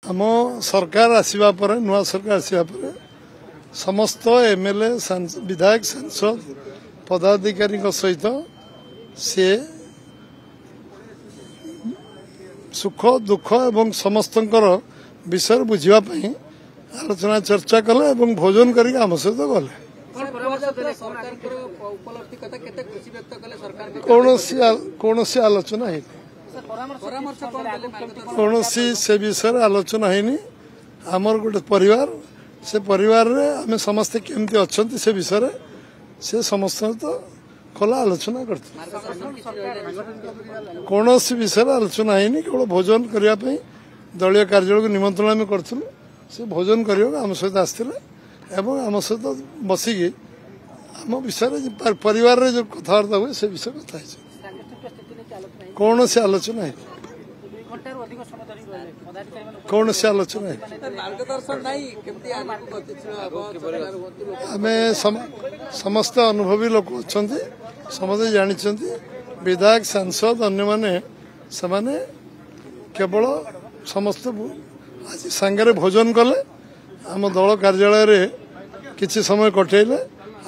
आम सरकार आसवा पर नुआ सरकार आसवा पर समस्त एमएलए विधायक सांसद पदाधिकारी सहित सी सुख दुख एवं समस्त विषय बुझापी आलोचना चर्चा कले और भोजन करके आम सहित गले कौन आलोचना है कौन से विषय आलोचना है आमर गोटे परिवार से परिवार रे आम समस्ते केमती अच्छा से विषय से समस्त तो कला आलोचना करते कौन विषय आलोचना है केवल भोजन करने दलीय कार्यालय को निमंत्रण आम करूँ से भोजन करने आम सहित आसते आम सहित बसिकी आम विषय परिवार रे जो कथबार्ता हुए से विषय कथा कौन से आलोचना है कौन से आलोचना है आम समस्त अनुभवी लोक अच्छा समझे जानते विधायक सांसद अन्य माने समाने केवल समस्त आज सांगे भोजन कले आम दल कार्यालय रे किसी समय कटेले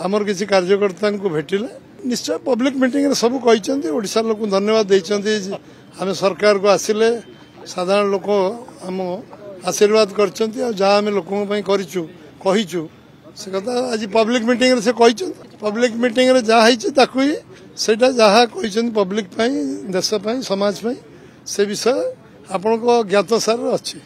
आमर किसी कार्यकर्ता को भेटिले निश्चय पब्लिक मीटिंग रे सब कहते ओडिशा लोक धन्यवाद देते आम सरकार को आसिले साधारण लोक आम आशीर्वाद करछन जहाँ आम लोकों कहीचु से कथा आज पब्लिक मीटिंग रे से पब्लिक मीटिंग रे जहाँ ही सेटा जहाँ कहते पब्लिक देश समाज से विषय आपण ज्ञात सार अच्छी।